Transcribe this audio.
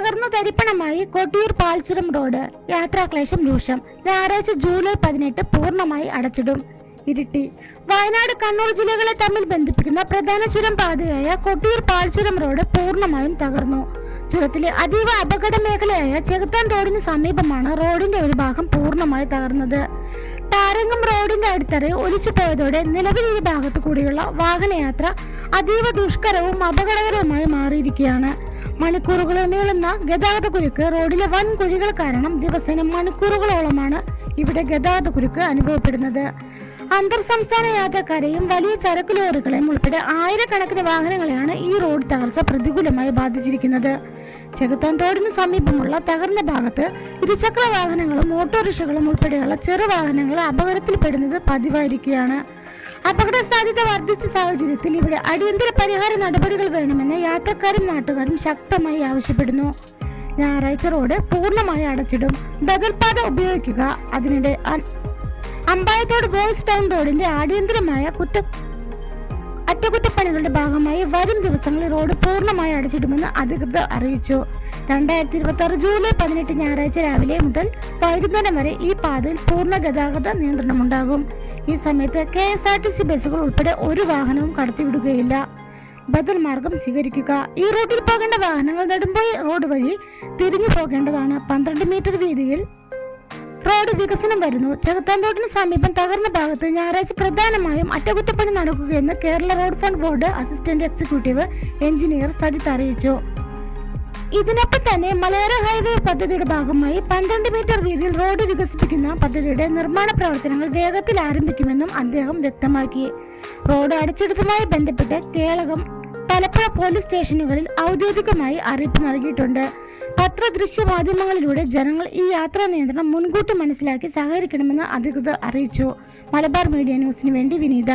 തകർന്നു തരിപ്പണമായി കൊട്ടിയൂർ പാൽച്ചുരം റോഡ്. യാത്രാക്ലേശം രൂക്ഷം. ഞായറാഴ്ച ജൂലൈ 18 പൂർണ്ണമായി അടച്ചിടും. ഇരിട്ടി. വയനാട്, കണ്ണൂർ ജില്ലകളെ തമ്മിൽ ബന്ധിപ്പിക്കുന്ന പ്രധാന ചുരം പാതയായ കൊട്ടിയൂർ പാൽച്ചുരം റോഡ് പൂർണ്ണമായും തകർന്നു. ചുരത്തിലെ അതീവ അപകട മേഖലയായ ചെകുത്താൻ തോടിന് സമീപമാണ് റോഡിന്റെ ഒരു ഭാഗം പൂർണ്ണമായി തകർന്നത്. ടാരംഗം റോഡിന്റെ അടിത്തറ ഒലിച്ചു പോയതോടെ നിലവിൽ ഈ ഭാഗത്തു കൂടിയുള്ള വാഹനയാത്ര അതീവ ദുഷ്കരവും അപകടകരവുമായി മാറിയിരിക്കുകയാണ്. മണിക്കൂറുകൾ നീളുന്ന ഗതാഗത കുരുക്ക്. റോഡിലെ വൻ കുഴികൾ കാരണം ദിവസേന മണിക്കൂറുകളോളമാണ് ഇവിടെ ഗതാഗത കുരുക്ക് അനുഭവപ്പെടുന്നത്. അന്തർ സംസ്ഥാന യാത്രക്കാരെയും വലിയ ചരക്ക് ലോറികളെയും ഉൾപ്പെടെ ആയിരക്കണക്കിന് വാഹനങ്ങളെയാണ് ഈ റോഡ് തകർച്ച പ്രതികൂലമായി ബാധിച്ചിരിക്കുന്നത്. ചെകുത്താൻ തോടിന് സമീപമുള്ള തകർന്ന ഭാഗത്ത് ഇരുചക്ര വാഹനങ്ങളും ഓട്ടോറിക്ഷകളും ഉൾപ്പെടെയുള്ള ചെറുവാഹനങ്ങൾ അപകടത്തിൽപ്പെടുന്നത് പതിവായിരിക്കുകയാണ്. അപകട സാധ്യത വർദ്ധിച്ച സാഹചര്യത്തിൽ ഇവിടെ അടിയന്തര പരിഹാര നടപടികൾ വേണമെന്ന് യാത്രക്കാരും നാട്ടുകാരും ശക്തമായി ആവശ്യപ്പെടുന്നു. ഞായറാഴ്ച റോഡ് പൂർണ്ണമായി അടച്ചിടും. ബദൽപാത ഉപയോഗിക്കുക. അതിനിടെ അമ്പായത്തോട് ബോയ്സ് ടൗൺ റോഡിന്റെ അടിയന്തരമായ അറ്റകുറ്റപ്പണികളുടെ ഭാഗമായി വരും ദിവസങ്ങളിൽ റോഡ് പൂർണ്ണമായി അടച്ചിടുമെന്ന് അധികൃതർ അറിയിച്ചു. 2026 ജൂലൈ 18 ഞായറാഴ്ച രാവിലെ മുതൽ വൈകുന്നേരം വരെ ഈ പാതയിൽ പൂർണ്ണ ഗതാഗത നിയന്ത്രണമുണ്ടാകും. ഈ സമയത്ത് KSRTC ബസ്സുകൾ ഉൾപ്പെടെ ഒരു വാഹനവും കടത്തിവിടുകയില്ല. ബദൽ മാർഗം സ്വീകരിക്കുക. ഈ റൂട്ടിൽ പോകേണ്ട വാഹനങ്ങൾ നെടുമ്പോയി റോഡ് വഴി തിരിഞ്ഞു പോകേണ്ടതാണ്. 12 മീറ്റർ വീതിയിൽ റോഡ് വികസനം വരുന്നു. ചെകുത്താൻ തോടിന് സമീപം തകർന്ന ഭാഗത്ത് ഞായറാഴ്ച പ്രധാനമായും അറ്റകുറ്റപ്പണി നടക്കുകയെന്ന് Kerala road fund board assistant executive engineer Sajith അറിയിച്ചു. ഇതിനൊപ്പം തന്നെ മലയോര ഹൈവേ പദ്ധതിയുടെ ഭാഗമായി 12 മീറ്റർ വീതിയിൽ റോഡ് വികസിപ്പിക്കുന്ന പദ്ധതിയുടെ നിർമ്മാണ പ്രവർത്തനങ്ങൾ വേഗത്തിൽ ആരംഭിക്കുമെന്നും അദ്ദേഹം വ്യക്തമാക്കി. റോഡ് അടച്ചിടുന്നതുമായി ബന്ധപ്പെട്ട് കേളകം, തലപ്പുഴ പോലീസ് സ്റ്റേഷനുകളിൽ ഔദ്യോഗികമായി അറിയിപ്പ് നൽകിയിട്ടുണ്ട്. പത്ര-ദൃശ്യ മാധ്യമങ്ങളിലൂടെ ജനങ്ങൾ ഈ യാത്രാ നിയന്ത്രണം മുൻകൂട്ടി മനസ്സിലാക്കി സഹകരിക്കണമെന്ന് അധികൃതർ അറിയിച്ചു. മലബാർ മീഡിയ ന്യൂസിന് വേണ്ടി വിനീത.